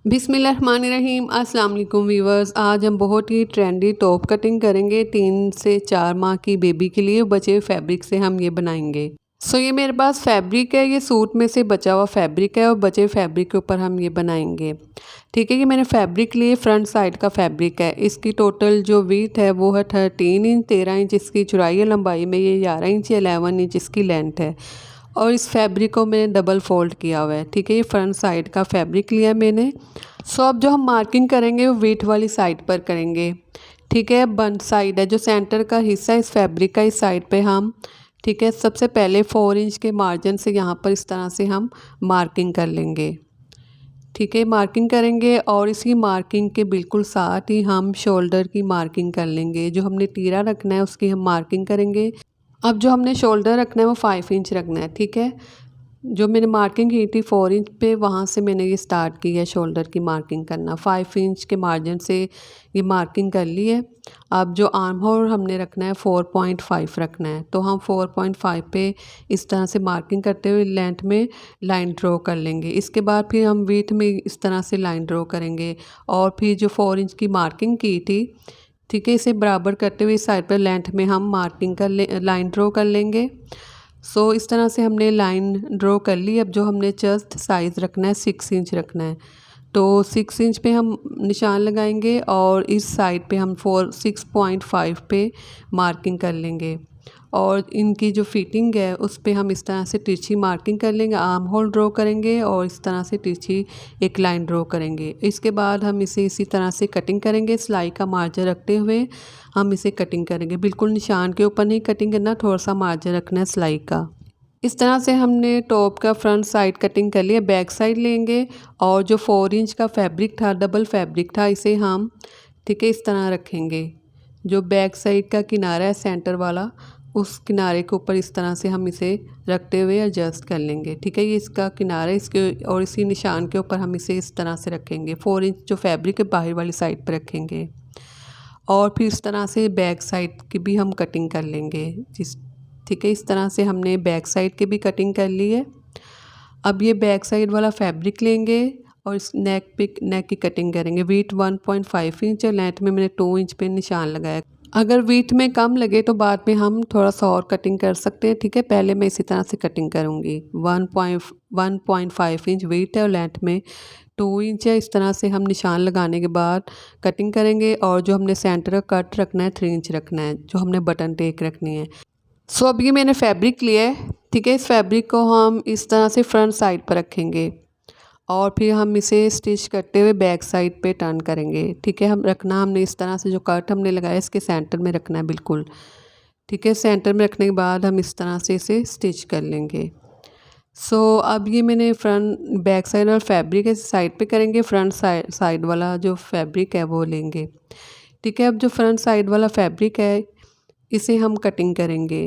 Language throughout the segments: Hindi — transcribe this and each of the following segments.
बिस्मिल्लाहिर्रहमानिर्रहीम। अस्सलाम वालेकुम व्यूवर्स। आज हम बहुत ही ट्रेंडी टॉप कटिंग करेंगे 3 से 4 माह की बेबी के लिए। बचे हुए फैब्रिक से हम ये बनाएंगे। ये मेरे पास फैब्रिक है, ये सूट में से बचा हुआ फैब्रिक है और बचे हुए फैब्रिक के ऊपर हम ये बनाएंगे। ठीक है, ये मैंने फैब्रिक लिए फ्रंट साइड का फैब्रिक है। इसकी टोटल जो वीथ है वो है 13 इंच, 13 इंच इसकी चौड़ाई है। लंबाई में ये 11 इंच, 11 इंच इसकी लेंथ है। और इस फैब्रिक को मैंने डबल फोल्ड किया हुआ है। ठीक है, ये फ्रंट साइड का फैब्रिक लिया मैंने। अब जो हम मार्किंग करेंगे वो वीट वाली साइड पर करेंगे। ठीक है, बंद साइड है जो सेंटर का हिस्सा है इस फैब्रिक का, इस साइड पे हम ठीक है सबसे पहले 4 इंच के मार्जिन से यहाँ पर इस तरह से हम मार्किंग कर लेंगे। ठीक है, मार्किंग करेंगे और इसी मार्किंग के बिल्कुल साथ ही हम शोल्डर की मार्किंग कर लेंगे। जो हमने तीरा रखना है उसकी हम मार्किंग करेंगे। अब जो हमने शोल्डर रखना है वो 5 इंच रखना है। ठीक है, जो मैंने मार्किंग की थी 4 इंच पे, वहाँ से मैंने ये स्टार्ट की है शोल्डर की मार्किंग करना। 5 इंच के मार्जिन से ये मार्किंग कर ली है। अब जो आर्म होल हमने रखना है 4.5 रखना है, तो हम 4.5 पे इस तरह से मार्किंग करते हुए लेंथ में लाइन ड्रॉ कर लेंगे। इसके बाद फिर हम विड्थ में इस तरह से लाइन ड्रॉ करेंगे और फिर जो 4 इंच की मार्किंग की थी, ठीक है, इसे बराबर करते हुए इस साइड पर लेंथ में हम मार्किंग कर लाइन ड्रॉ कर लेंगे। इस तरह से हमने लाइन ड्रॉ कर ली। अब जो हमने चेस्ट साइज़ रखना है 6 इंच रखना है, तो 6 इंच पे हम निशान लगाएंगे और इस साइड पे हम 6.5 पे मार्किंग कर लेंगे। और इनकी जो फिटिंग है उस पे हम इस तरह से तिरछी मार्किंग कर लेंगे, आर्म होल ड्रॉ करेंगे और इस तरह से तिरछी एक लाइन ड्रॉ करेंगे। इसके बाद हम इसे इसी तरह से कटिंग करेंगे। सिलाई का मार्जिन रखते हुए हम इसे कटिंग करेंगे। बिल्कुल निशान के ऊपर नहीं कटिंग करना, थोड़ा सा मार्जिन रखना है सिलाई का। इस तरह से हमने टॉप का फ्रंट साइड कटिंग कर लिया। बैक साइड लेंगे और जो 4 इंच का फैब्रिक था, डबल फैब्रिक था, इसे हम ठीक है इस तरह रखेंगे। जो बैक साइड का किनारा है सेंटर वाला, उस किनारे के ऊपर इस तरह से हम इसे रखते हुए एडजस्ट कर लेंगे। ठीक है, ये इसका किनारा है इसके, और इसी निशान के ऊपर हम इसे इस तरह से रखेंगे। 4 इंच जो फैब्रिक है बाहर वाली साइड पर रखेंगे और फिर इस तरह से बैक साइड की भी हम कटिंग कर लेंगे। ठीक है, इस तरह से हमने बैक साइड की भी कटिंग कर ली है। अब ये बैक साइड वाला फैब्रिक लेंगे और इस नेक की कटिंग करेंगे। वीथ 1.5 इंच है, लेंथ में मैंने 2 इंच पे निशान लगाया। अगर वीथ में कम लगे तो बाद में हम थोड़ा सा और कटिंग कर सकते हैं। ठीक है, पहले मैं इसी तरह से कटिंग करूँगी। 1.5 इंच वीथ है और लेंथ में 2 इंच है। इस तरह से हम निशान लगाने के बाद कटिंग करेंगे और जो हमने सेंटर का कट रखना है 3 इंच रखना है, जो हमने बटन टेक रखनी है। अब ये मैंने फैब्रिक लिया है। ठीक है, इस फैब्रिक को हम इस तरह से फ्रंट साइड पर रखेंगे और फिर हम इसे स्टिच करते हुए बैक साइड पे टर्न करेंगे। ठीक है, हम रखना हमने इस तरह से जो कट हमने लगाया इसके सेंटर में रखना है बिल्कुल। ठीक है, सेंटर में रखने के बाद हम इस तरह से इसे स्टिच कर लेंगे। अब ये मैंने फ्रंट बैक साइड और फैब्रिक है साइड पे करेंगे। फ्रंट साइड वाला जो फैब्रिक है वो लेंगे। ठीक है, अब जो फ्रंट साइड वाला फैब्रिक है इसे हम कटिंग करेंगे।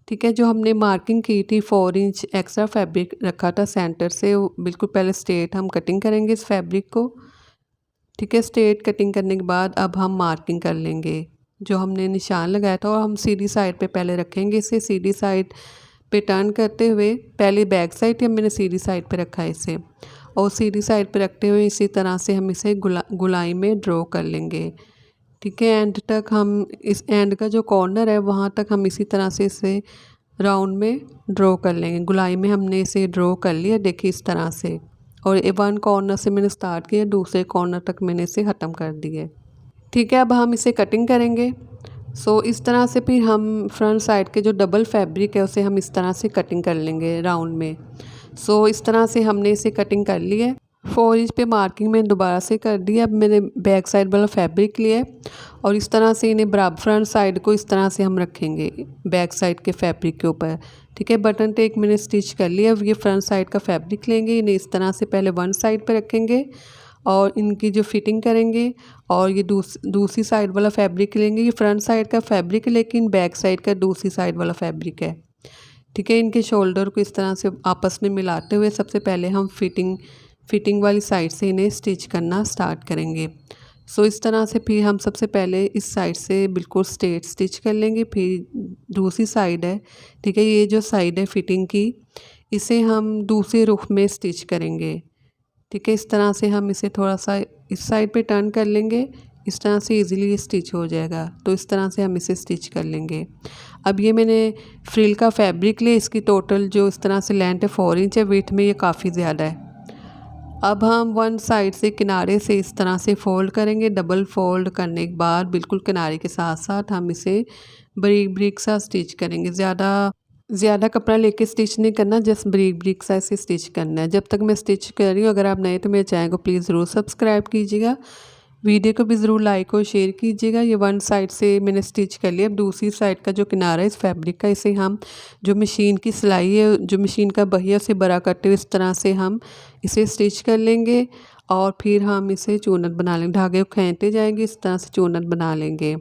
ठीक है, जो हमने मार्किंग की थी 4 इंच एक्स्ट्रा फैब्रिक रखा था सेंटर से, बिल्कुल पहले स्ट्रेट हम कटिंग करेंगे इस फैब्रिक को। ठीक है, स्ट्रेट कटिंग करने के बाद अब हम मार्किंग कर लेंगे। जो हमने निशान लगाया था और हम सीधी साइड पे पहले रखेंगे इसे। सीधी साइड पे टर्न करते हुए पहले बैक साइड थी, मैंने सीधी साइड पे रखा है इसे, और सीधी साइड पे रखते हुए इसी तरह से हम इसे गुलाई में ड्रॉ कर लेंगे। ठीक है, एंड तक हम इस एंड का जो कॉर्नर है वहाँ तक हम इसी तरह से इसे राउंड में ड्रॉ कर लेंगे। गुलाई में हमने इसे ड्रॉ कर लिया, देखिए इस तरह से। और वन कॉर्नर से मैंने स्टार्ट किया, दूसरे कॉर्नर तक मैंने इसे ख़त्म कर दिया। ठीक है, अब हम इसे कटिंग करेंगे। इस तरह से फिर हम फ्रंट साइड के जो डबल फैब्रिक है उसे हम इस तरह से कटिंग कर लेंगे राउंड में। इस तरह से हमने इसे कटिंग कर ली है। 4 इंच पे मार्किंग मैंने दोबारा से कर दी है। अब मैंने बैक साइड वाला फैब्रिक लिया है और इस तरह से इन्हें बराबर फ्रंट साइड को इस तरह से हम रखेंगे बैक साइड के फैब्रिक के ऊपर। ठीक है, बटन टेक मैंने स्टिच कर लिया। अब ये फ्रंट साइड का फैब्रिक लेंगे, इन्हें इस तरह से पहले वन साइड पर रखेंगे और इनकी जो फिटिंग करेंगे। और ये दूसरी साइड वाला फैब्रिक लेंगे। ये फ्रंट साइड का फैब्रिक है लेकिन बैक साइड का दूसरी साइड वाला फैब्रिक है। ठीक है, इनके शोल्डर को इस तरह से आपस में मिलाते हुए सबसे पहले हम फिटिंग वाली साइड से इन्हें स्टिच करना स्टार्ट करेंगे। इस तरह से फिर हम सबसे पहले इस साइड से बिल्कुल स्ट्रेट स्टिच कर लेंगे। फिर दूसरी साइड है, ठीक है, ये जो साइड है फिटिंग की, इसे हम दूसरे रुख में स्टिच करेंगे। ठीक है, इस तरह से हम इसे थोड़ा सा इस साइड पे टर्न कर लेंगे, इस तरह से इजीली स्टिच हो जाएगा। तो इस तरह से हम इसे स्टिच कर लेंगे। अब ये मैंने फ्रिल का फैब्रिक लिया, इसकी टोटल जो इस तरह से लेंथ है 4 इंच है, वेट में ये काफ़ी ज़्यादा है। अब हम वन साइड से किनारे से इस तरह से फ़ोल्ड करेंगे। डबल फ़ोल्ड करने के बाद बिल्कुल किनारे के साथ साथ हम इसे बारीक बारीक सा स्टिच करेंगे। ज़्यादा कपड़ा लेके स्टिच नहीं करना, जस्ट बारीक बारीक सा इसे स्टिच करना है। जब तक मैं स्टिच कर रही हूँ, अगर आप नए तो मेरे चैनल को प्लीज़ ज़रूर सब्सक्राइब कीजिएगा, वीडियो को भी ज़रूर लाइक और शेयर कीजिएगा। ये वन साइड से मैंने स्टिच कर लिया। अब दूसरी साइड का जो किनारा है इस फैब्रिक का, इसे हम जो मशीन की सिलाई है, जो मशीन का बहिया उसे बड़ा करते हुए इस तरह से हम इसे स्टिच कर लेंगे और फिर हम इसे चूनट बना लेंगे। धागे को खींचते जाएंगे, इस तरह से चूनट बना लेंगे।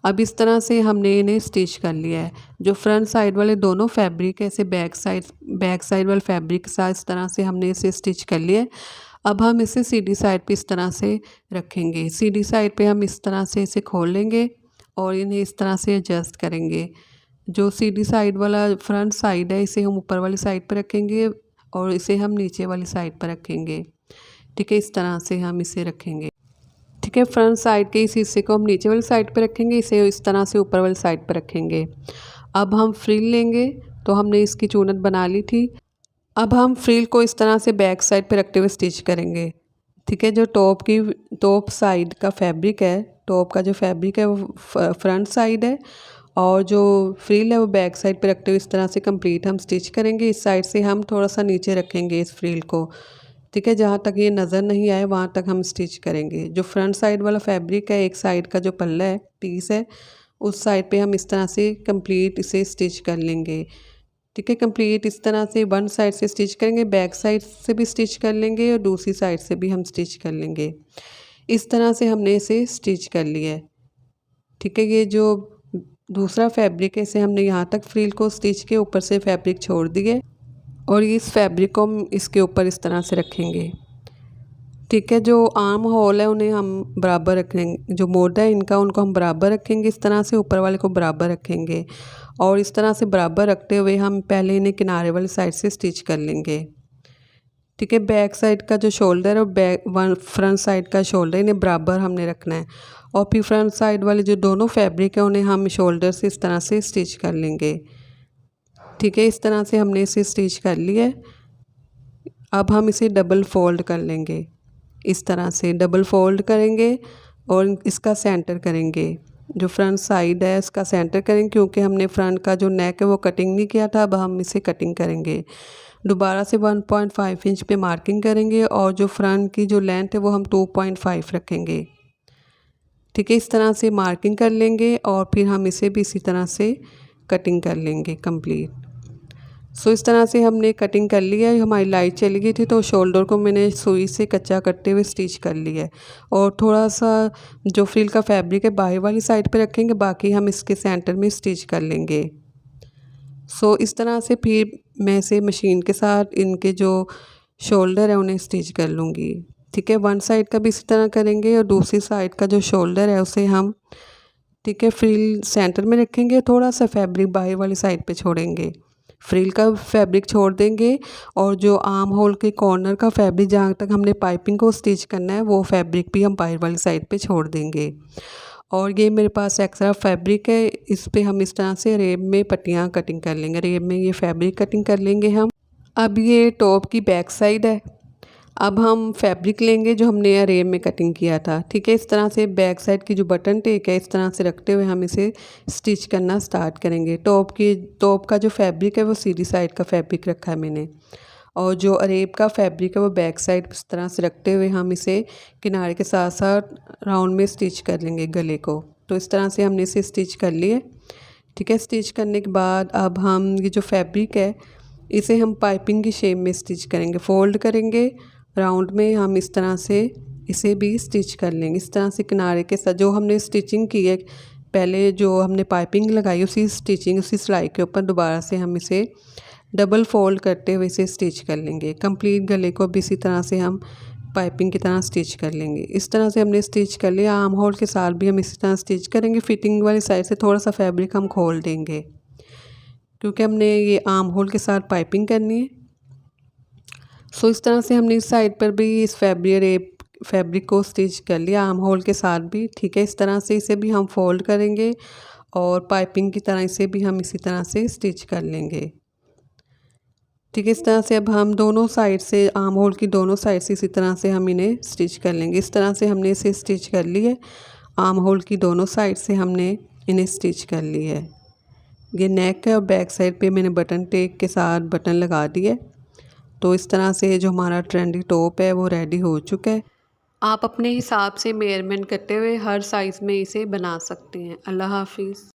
अब इस तरह से हमने इन्हें स्टिच कर लिया है। जो फ्रंट साइड वाले दोनों फैब्रिक है, इसे बैक साइड वाले फैब्रिक के साथ इस तरह से हमने इसे स्टिच कर लिया है। अब हम इसे सीधी साइड पे इस तरह से रखेंगे। सीधी साइड पे हम इस तरह से इसे खोल लेंगे और इन्हें इस तरह से एडजस्ट करेंगे। जो सीधी साइड वाला फ्रंट साइड है, इसे हम ऊपर वाली साइड पर रखेंगे और इसे हम नीचे वाली साइड पर रखेंगे। ठीक है, इस तरह से हम इसे रखेंगे। ठीक है, फ्रंट साइड के इस हिस्से को हम नीचे वाली साइड पर रखेंगे, इसे इस तरह से ऊपर वाली साइड पर रखेंगे। अब हम फ्रिल लेंगे, तो हमने इसकी चूनट बना ली थी। अब हम फ्रिल को इस तरह से बैक साइड पे रखते हुए स्टिच करेंगे। ठीक है, जो टॉप साइड का फैब्रिक है, टॉप का जो फैब्रिक है वो फ्रंट साइड है और जो फ्रिल है वो बैक साइड पे रखते हुए इस तरह से कंप्लीट हम स्टिच करेंगे। इस साइड से हम थोड़ा सा नीचे रखेंगे इस फ्रिल को। ठीक है, जहाँ तक ये नज़र नहीं आए वहाँ तक हम स्टिच करेंगे। जो फ्रंट साइड वाला फैब्रिक है, एक साइड का जो पल्ला है, पीस है, उस साइड पे हम इस तरह से कंप्लीट इसे स्टिच कर लेंगे। ठीक है, कंप्लीट इस तरह से वन साइड से स्टिच करेंगे, बैक साइड से भी स्टिच कर लेंगे और दूसरी साइड से भी हम स्टिच कर लेंगे। इस तरह से हमने इसे स्टिच कर लिया है। ठीक है, ये जो दूसरा फैब्रिक है, इसे हमने यहाँ तक फ्रिल को स्टिच के ऊपर से फैब्रिक छोड़ दिए और इस फैब्रिक को हम इसके ऊपर इस तरह से रखेंगे। ठीक है, जो आर्म होल है उन्हें हम बराबर रखेंगे, जो मोटा है इनका उनको हम बराबर रखेंगे, इस तरह से ऊपर वाले को बराबर रखेंगे और इस तरह से बराबर रखते हुए हम पहले इन्हें किनारे वाली साइड से स्टिच कर लेंगे। ठीक है, बैक साइड का जो शोल्डर है और फ्रंट साइड का शोल्डर, इन्हें बराबर हमने रखना है और फिर फ्रंट साइड वाले जो दोनों फैब्रिक है उन्हें हम शोल्डर से इस तरह से स्टिच कर लेंगे। ठीक है, इस तरह से हमने इसे स्टिच कर लिया है। अब हम इसे डबल फोल्ड कर लेंगे, इस तरह से डबल फोल्ड करेंगे और इसका सेंटर करेंगे। जो फ्रंट साइड है इसका सेंटर करेंगे, क्योंकि हमने फ्रंट का जो नेक है वो कटिंग नहीं किया था, अब हम इसे कटिंग करेंगे। दोबारा से 1.5 इंच पे मार्किंग करेंगे और जो फ्रंट की जो लेंथ है वो हम 2.5 रखेंगे। ठीक है, इस तरह से मार्किंग कर लेंगे और फिर हम इसे भी इसी तरह से कटिंग कर लेंगे कंप्लीट। सो इस तरह से हमने कटिंग कर लिया है। हमारी लाइट चली गई थी तो शोल्डर को मैंने सुई से कच्चा करते हुए स्टिच कर लिया है और थोड़ा सा जो फ्रिल का फैब्रिक है बाहर वाली साइड पे रखेंगे, बाकी हम इसके सेंटर में स्टिच कर लेंगे। सो इस तरह से फिर मैं इसे मशीन के साथ इनके जो शोल्डर है उन्हें स्टिच कर लूँगी। ठीक है, वन साइड का भी इसी तरह करेंगे और दूसरी साइड का जो शोल्डर है उसे हम, ठीक है, फ्रिल सेंटर में रखेंगे, थोड़ा सा फैब्रिक बाहर वाली साइड पे छोड़ेंगे, फ्रिल का फैब्रिक छोड़ देंगे और जो आर्म होल के कॉर्नर का फैब्रिक जहाँ तक हमने पाइपिंग को स्टिच करना है वो फैब्रिक भी हम बाहर वाली साइड पे छोड़ देंगे। और ये मेरे पास एक्स्ट्रा फैब्रिक है, इस पे हम इस तरह से रेब में पट्टियाँ कटिंग कर लेंगे, रेब में ये फैब्रिक कटिंग कर लेंगे हम। अब ये टॉप की बैक साइड है। अब हम फैब्रिक लेंगे जो हमने अरेब में कटिंग किया था। ठीक है, इस तरह से बैक साइड की जो बटन टेक है इस तरह से रखते हुए हम इसे स्टिच करना स्टार्ट करेंगे। टॉप का जो फैब्रिक है वो सीधी साइड का फैब्रिक रखा है मैंने और जो अरेब का फैब्रिक है वो बैक साइड इस तरह से रखते हुए हम इसे किनारे के साथ साथ राउंड में स्टिच कर लेंगे गले को। तो इस तरह से हमने इसे स्टिच कर लिए। ठीक है, स्टिच करने के बाद अब हम ये जो फैब्रिक है इसे हम पाइपिंग की शेप में स्टिच करेंगे, फोल्ड करेंगे राउंड में, हम इस तरह से इसे भी स्टिच कर लेंगे। इस तरह से किनारे के साथ जो हमने स्टिचिंग की है पहले, जो हमने पाइपिंग लगाई उसी सिलाई के ऊपर दोबारा से हम इसे डबल फोल्ड करते हुए इसे स्टिच कर लेंगे। कंप्लीट गले को भी इसी तरह से हम पाइपिंग की तरह स्टिच कर लेंगे। इस तरह से हमने स्टिच कर लिया। आर्म होल के साथ भी हम इसी तरह स्टिच करेंगे। फिटिंग वाली साइड से थोड़ा सा फैब्रिक हम खोल देंगे क्योंकि हमने ये आर्म होल के साथ पाइपिंग करनी है। सो इस तरह से हमने इस साइड पर भी इस फैब्रिक को स्टिच कर लिया आर्म होल के साथ भी। ठीक है, इस तरह से इसे भी हम फोल्ड करेंगे और पाइपिंग की तरह इसे भी हम इसी तरह से स्टिच कर लेंगे। ठीक है, इस तरह से अब हम दोनों साइड से आर्म होल की दोनों साइड से इसी तरह से हम इन्हें स्टिच कर लेंगे। इस तरह से हमने इसे स्टिच कर ली है। आर्म होल की दोनों साइड से हमने इन्हें स्टिच कर ली है। ये नेक है और बैक साइड पे मैंने बटन टेक के साथ बटन लगा दिए। तो इस तरह से जो हमारा ट्रेंडी टॉप है वो रेडी हो चुका है। आप अपने हिसाब से मेजरमेंट करते हुए हर साइज़ में इसे बना सकते हैं। अल्लाह हाफिज़।